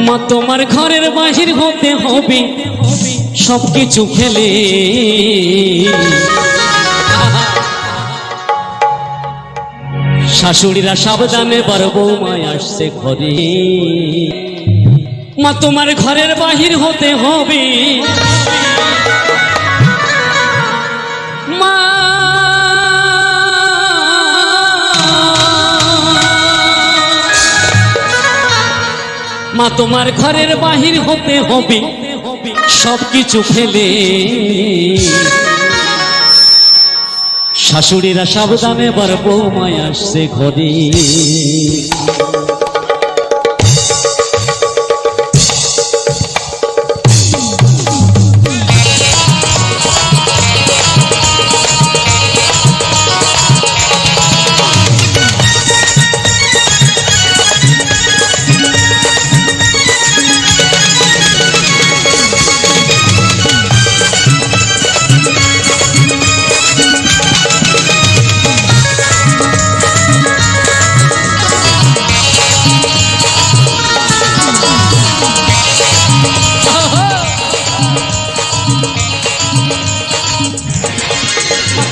মা তোমার ঘরের বাহির হতে হবে সবকিছু ফেলে। শাশুড়িরা সাবধানে বার বৌমায় আসছে ঘরে। মা তোমার ঘরের বাহির হতে হবে। মা মা তোমার ঘরের বাহির হতে হবে সবকিছু ফেলে। শাশুড়িরা সাবধানে বার বৌমায় আসছে ঘরে।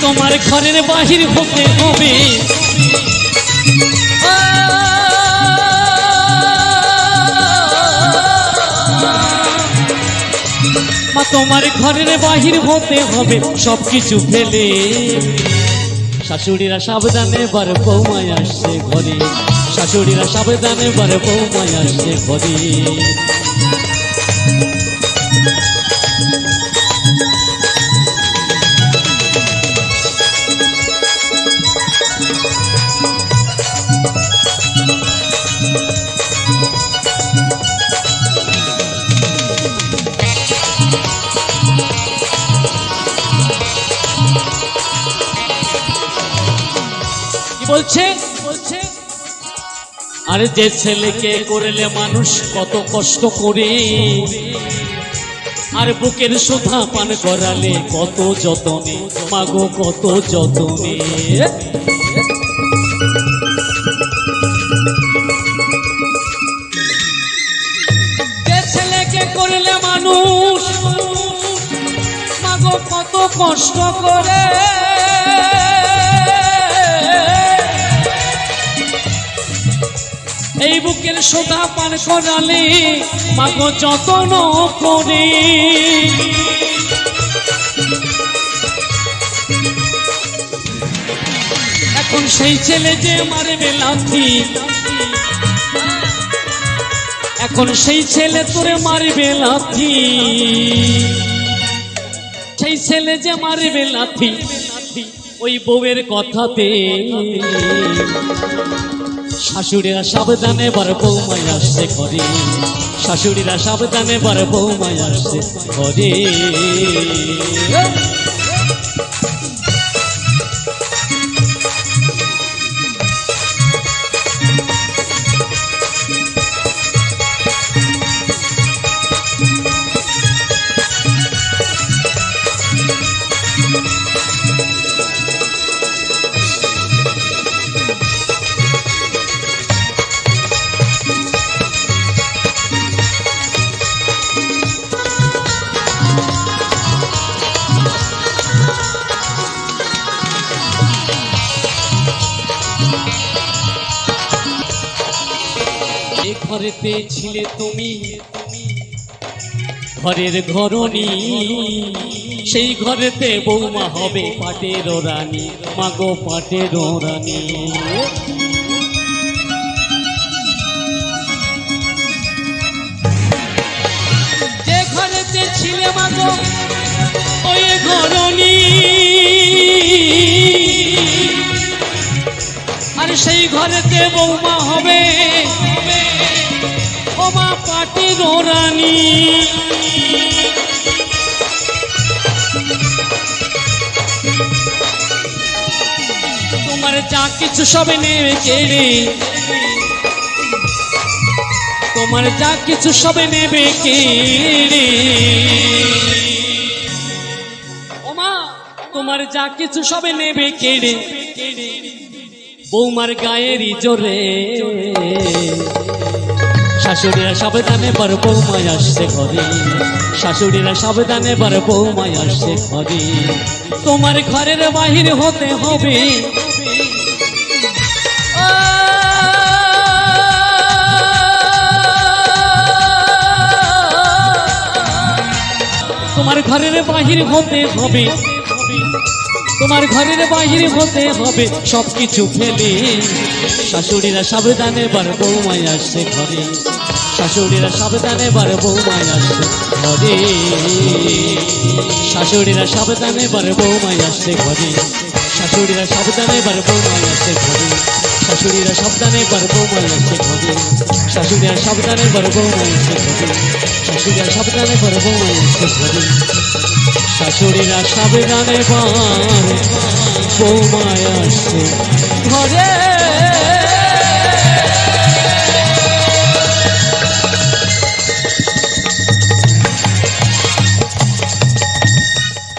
তোমার ঘরের বাহির হতে হবে। মা তোমার ঘরের বাহির হতে হবে সবকিছু ফেলে। শাশুড়িরা সাবধানে বার বৌমায় আসছে ঘরে। শাশুড়িরা সাবধানে বার বৌমায় আসছে ঘরে। বলছে আরে যে ছেলেকে করলে মানুষ কত কষ্ট করে, আর বুকের সুধা পান করালে কত যতনে, মাগো কত যতনে। যে ছেলেকে করলে মানুষ মাগো কত কষ্ট করে, এই বুকের সোধা পান করালে মাগো যতন করে। এখন সেই ছেলে যে মারবে লাথি, এখন সেই ছেলে তোরে মারবে লাথি, সেই ছেলে যে মারবে লাথি ওই বউয়ের কথাতে। শাশুড়িরা সাবধানে বার বৌমায় আসছে ঘরে। শাশুড়িরা সাবধানে বার বৌমায় আসছে ঘরে। ঘরেতে ছিলে তুমি ঘরের ঘরণী, সেই ঘরেতে বৌমা হবে পাটের রানী, মাগো পাটের রানী। যে ঘরেতে ছিলে মাগো ওই ঘরণী, আর সেই ঘরেতে বৌমা হবে ও মা পাটের রানী। তোমার যা কিছু সবে নেবে কেড়ে, তোমার যা কিছু সবে নেবে কেড়ে। ও মা তোমার যা কিছু সবে নেবে কেড়ে, বৌমার গায়েরই জোরে। শাশুড়িরা সাবধানে বার বৌমায় আসছে ঘরে, শাশুড়িরা সাবধানে বার বৌমায় আসছে ঘরে। তোমার ঘরের বাহির হতে হবে, তোমার ঘরের বাহির হতে হবে, তোমার ঘরের বাহির হতে হবে সব কিছু ফেলে। শাশুড়িরা সাবধানে বার বৌমায় আসছে ঘরে, শাশুড়িরা সাবধানে বার বৌমায় আসছে ঘরে, শাশুড়িরা সাবধানে বার বৌমায় আসছে ঘরে, শাশুড়িরা সাবধানে বার বৌমায় আসছে ঘরে, শাশুড়িরা সাবধানে বার বৌমায় আসছে ঘরে, শাশুড়িরা সাবধানে বার বৌমায় আসছে ঘরে, শাশুড়িরা সাবধানে বার বৌমায় আসছে ঘরে, শাশুড়িরা সাবধানে বার বৌমায় আসছে ঘরে।